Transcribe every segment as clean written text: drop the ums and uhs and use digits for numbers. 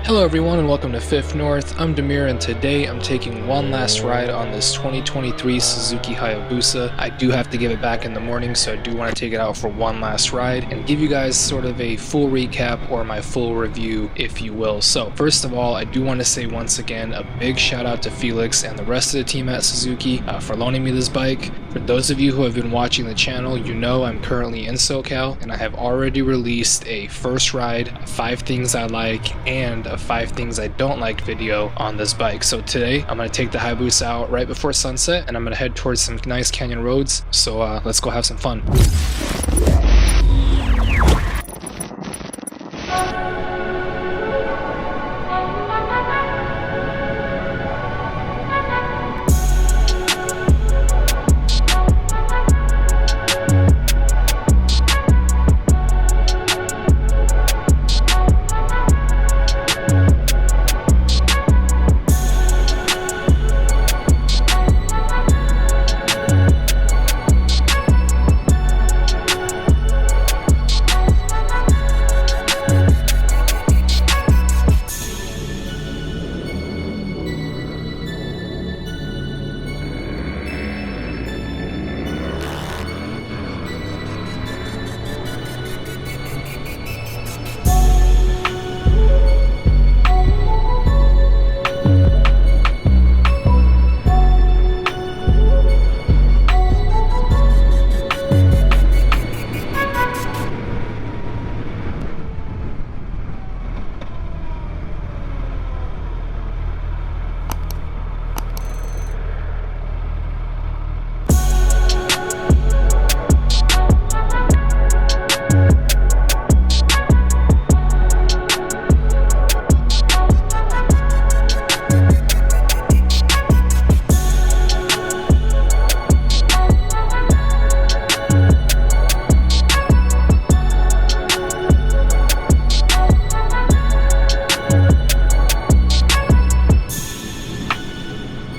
Hello everyone and welcome to Fifth North. I'm Demir and today I'm taking one last ride on this 2023 Suzuki Hayabusa. I do have to give it back in the morning, so I do want to take it out for one last ride and give you guys sort of a full recap or my full review, if you will. So first of all, I do want to say once again a big shout out to Felix and the rest of the team at Suzuki for loaning me this bike. For those of you who have been watching the channel, you know I'm currently in SoCal and I have already released a first ride, 5 things I like, and a 5 things I don't like video on this bike. So today I'm going to take the Hayabusa out right before sunset and I'm going to head towards some nice canyon roads. So let's go have some fun.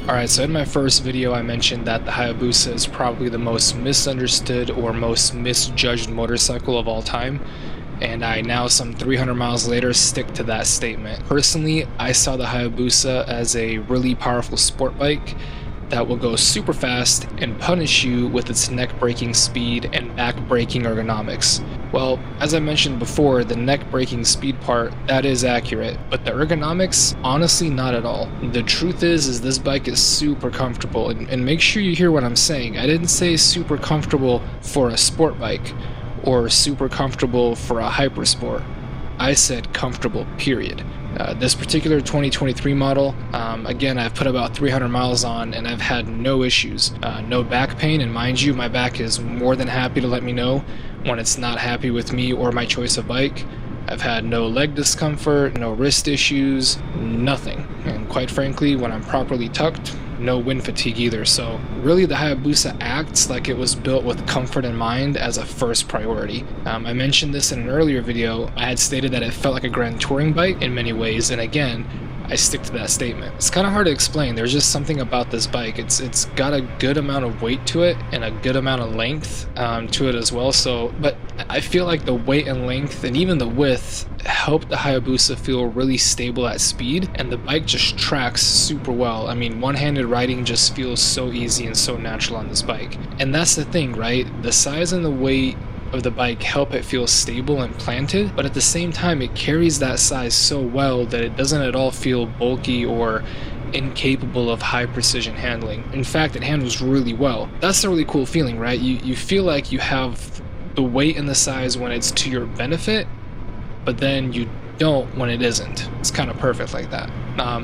Alright, so in my first video I mentioned that the Hayabusa is probably the most misunderstood or most misjudged motorcycle of all time, and I now, some 300 miles later, stick to that statement. Personally, I saw the Hayabusa as a really powerful sport bike that will go super fast and punish you with its neck-breaking speed and back-breaking ergonomics. Well, as I mentioned before, the neck-breaking speed part, that is accurate, but the ergonomics, honestly not at all. The truth is this bike is super comfortable, and make sure you hear what I'm saying. I didn't say super comfortable for a sport bike or super comfortable for a hypersport. I said comfortable, period. This particular 2023 model, again, I've put about 300 miles on and I've had no issues. No back pain, and mind you, my back is more than happy to let me know when it's not happy with me or my choice of bike. I've had no leg discomfort, no wrist issues, nothing. And quite frankly, when I'm properly tucked, no wind fatigue either. So really the Hayabusa acts like it was built with comfort in mind as a first priority. I mentioned this in an earlier video. I had stated that it felt like a grand touring bike in many ways, and again, I stick to that statement. It's kind of hard to explain. There's just something about this bike. It's got a good amount of weight to it and a good amount of length to it as well. But I feel like the weight and length and even the width help the Hayabusa feel really stable at speed, and the bike just tracks super well. I mean, one-handed riding just feels so easy and so natural on this bike. And that's the thing, right? The size and the weight of the bike help it feel stable and planted, but at the same time it carries that size so well that it doesn't at all feel bulky or incapable of high precision handling. In fact, it handles really well. That's a really cool feeling, right? You feel like you have the weight and the size when it's to your benefit, but then you don't when it isn't. It's kind of perfect like that.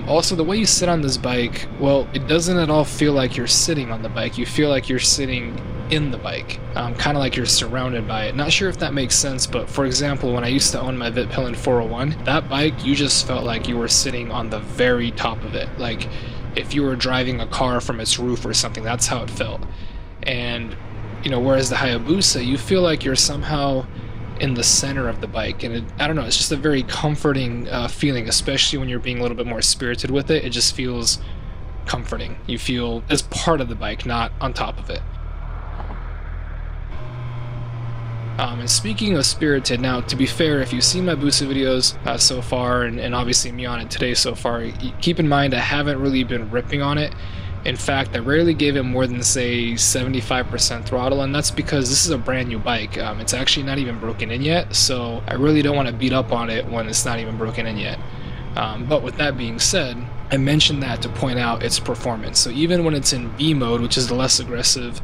Also, the way you sit on this bike, well, it doesn't at all feel like you're sitting on the bike. You feel like you're sitting in the bike, kind of like you're surrounded by it. Not sure if that makes sense, but for example, when I used to own my Vitpillen 401, that bike, you just felt like you were sitting on the very top of it. Like if you were driving a car from its roof or something, that's how it felt. And, you know, whereas the Hayabusa, you feel like you're somehow in the center of the bike, and I don't know, it's just a very comforting feeling, especially when you're being a little bit more spirited with it. It just feels comforting. You feel as part of the bike, not on top of it. And speaking of spirited, now to be fair, if you've seen my Busa videos so far, and obviously me on it today so far, keep in mind I haven't really been ripping on it. In fact, I rarely gave it more than, say, 75% throttle, and that's because this is a brand new bike. It's actually not even broken in yet, so I really don't want to beat up on it when it's not even broken in yet. But with that being said, I mentioned that to point out its performance. So even when it's in B mode, which is the less aggressive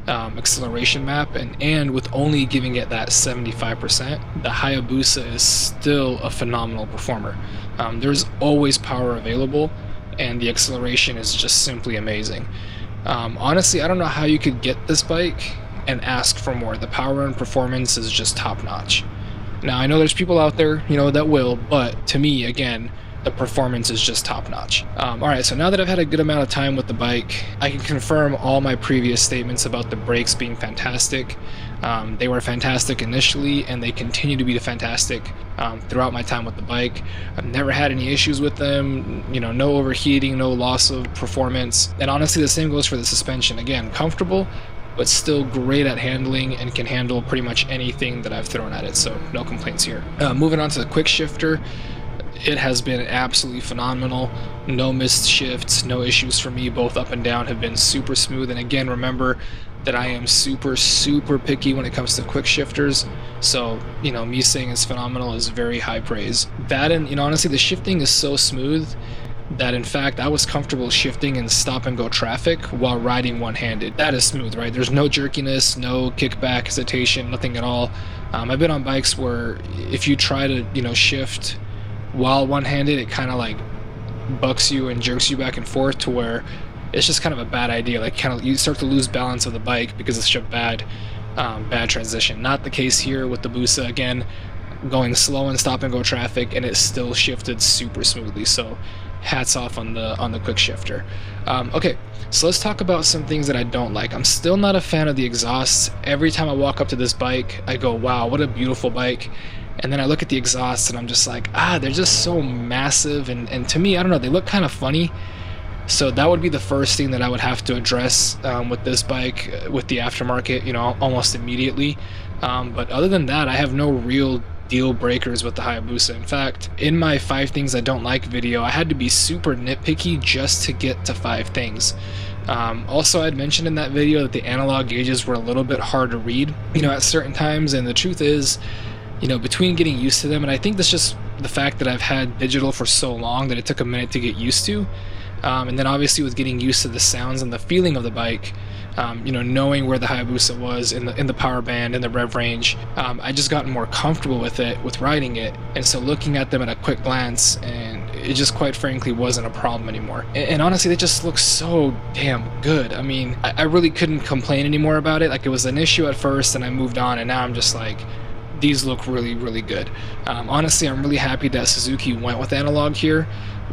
acceleration map, and with only giving it that 75%, the Hayabusa is still a phenomenal performer. There's always power available, and the acceleration is just simply amazing. Honestly, I don't know how you could get this bike and ask for more. The power and performance is just top-notch. Now, I know there's people out there, that will, but to me, again, the performance is just top-notch. Alright, so now that I've had a good amount of time with the bike, I can confirm all my previous statements about the brakes being fantastic. They were fantastic initially, and they continue to be fantastic throughout my time with the bike. I've never had any issues with them, no overheating, no loss of performance. And honestly, the same goes for the suspension. Again, comfortable, but still great at handling and can handle pretty much anything that I've thrown at it, so no complaints here. Moving on to the quick shifter, it has been absolutely phenomenal. No missed shifts, no issues for me. Both up and down have been super smooth. And again, remember that I am super picky when it comes to quick shifters. So, me saying it's phenomenal is very high praise. That and, honestly, the shifting is so smooth that in fact I was comfortable shifting in stop and go traffic while riding one-handed. That is smooth, right? There's no jerkiness, no kickback, hesitation, nothing at all. I've been on bikes where if you try to, shift while one-handed, it kind of like bucks you and jerks you back and forth to where it's just kind of a bad idea. Like you start to lose balance of the bike because it's such a bad transition. Not the case here with the Busa. Again, going slow in stop and go traffic, and it still shifted super smoothly. So hats off on the quick shifter. Okay, so let's talk about some things that I don't like. I'm still not a fan of the exhausts. Every time I walk up to this bike, I go, wow, what a beautiful bike. And then I look at the exhausts and I'm just like, they're just so massive, and to me, I don't know, they look kind of funny. So that would be the first thing that I would have to address with this bike, with the aftermarket, almost immediately. But other than that, I have no real deal breakers with the Hayabusa. In fact, in my 5 things I don't like video, I had to be super nitpicky just to get to 5 things. Also, I'd mentioned in that video that the analog gauges were a little bit hard to read, at certain times, and the truth is, between getting used to them, and I think that's just the fact that I've had digital for so long that it took a minute to get used to, and then obviously with getting used to the sounds and the feeling of the bike, knowing where the Hayabusa was in the power band and the rev range, I just gotten more comfortable with riding it, and so looking at them at a quick glance, and it just quite frankly wasn't a problem anymore. And honestly, they just look so damn good. I mean, I really couldn't complain anymore about it. Like, it was an issue at first, and I moved on, and now I'm just like, these look really good. Honestly, I'm really happy that Suzuki went with analog here.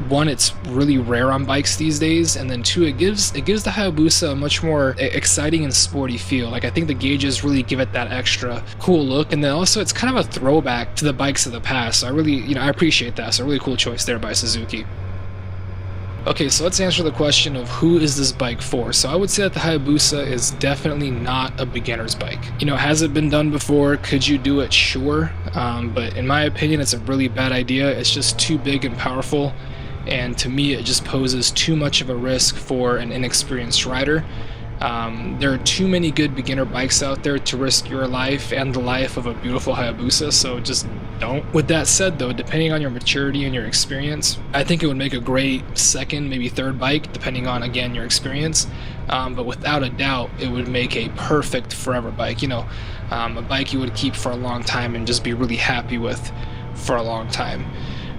One, it's really rare on bikes these days, and then 2, it gives the Hayabusa a much more exciting and sporty feel. Like, I think the gauges really give it that extra cool look, and then also it's kind of a throwback to the bikes of the past. So I really, I appreciate that. So a really cool choice there by Suzuki. Okay, so let's answer the question of who is this bike for. So I would say that the Hayabusa is definitely not a beginner's bike. Has it been done before? Could you do it? Sure. But in my opinion, it's a really bad idea. It's just too big and powerful, and to me, it just poses too much of a risk for an inexperienced rider. There are too many good beginner bikes out there to risk your life and the life of a beautiful Hayabusa, so just don't. With that said though, depending on your maturity and your experience, I think it would make a great second, maybe third bike, depending on, again, your experience. But without a doubt, it would make a perfect forever bike. A bike you would keep for a long time and just be really happy with for a long time.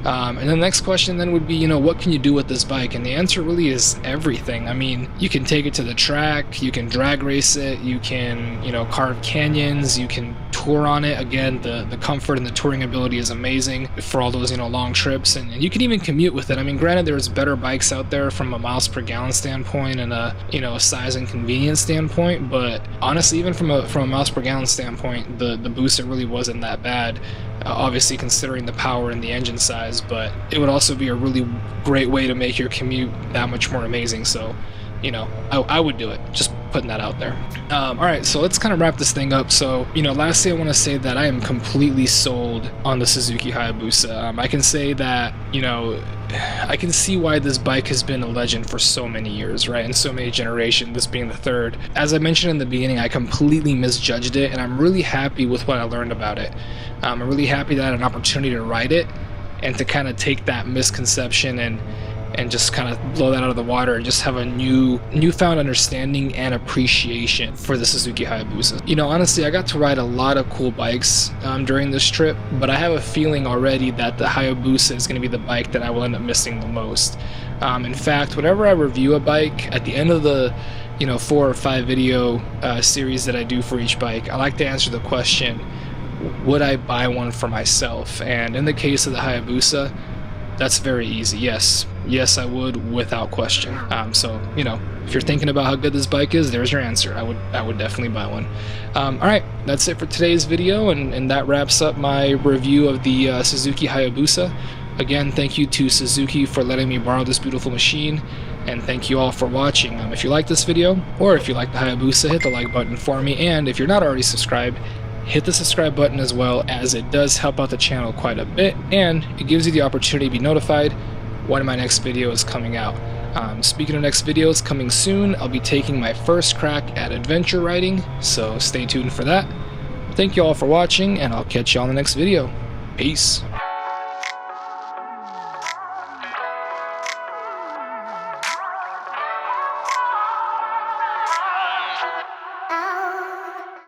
And the next question then would be, what can you do with this bike? And the answer really is everything. I mean, you can take it to the track, you can drag race it, you can, carve canyons, you can tour on it. Again, the comfort and the touring ability is amazing for all those, long trips, and you can even commute with it. I mean, granted, there's better bikes out there from a miles per gallon standpoint and a size and convenience standpoint, but honestly, even from a miles per gallon standpoint, the Busa really wasn't that bad. Obviously considering the power and the engine size, but it would also be a really great way to make your commute that much more amazing. So, I would do it. Just putting that out there. All right, so let's kind of wrap this thing up. So, lastly, I want to say that I am completely sold on the Suzuki Hayabusa. I can say that, I can see why this bike has been a legend for so many years, right? And so many generations, this being the third. As I mentioned in the beginning, I completely misjudged it, and I'm really happy with what I learned about it. I'm really happy that I had an opportunity to ride it and to kind of take that misconception and just kind of blow that out of the water and just have a newfound understanding and appreciation for the Suzuki Hayabusa. Honestly, I got to ride a lot of cool bikes during this trip, but I have a feeling already that the Hayabusa is going to be the bike that I will end up missing the most. In fact, whenever I review a bike, at the end of the 4 or 5 video series that I do for each bike, I like to answer the question, would I buy one for myself? And in the case of the Hayabusa, that's very easy. Yes, I would, without question. So, if you're thinking about how good this bike is, there's your answer. I would definitely buy one. All right, that's it for today's video, and that wraps up my review of the Suzuki Hayabusa. Again, thank you to Suzuki for letting me borrow this beautiful machine, and thank you all for watching. If you like this video, or if you like the Hayabusa, hit the like button for me, and if you're not already subscribed, hit the subscribe button as well, as it does help out the channel quite a bit, and it gives you the opportunity to be notified when my next video is coming out. Speaking of next videos coming soon, I'll be taking my first crack at adventure riding, so stay tuned for that. Thank you all for watching, and I'll catch you on the next video. Peace.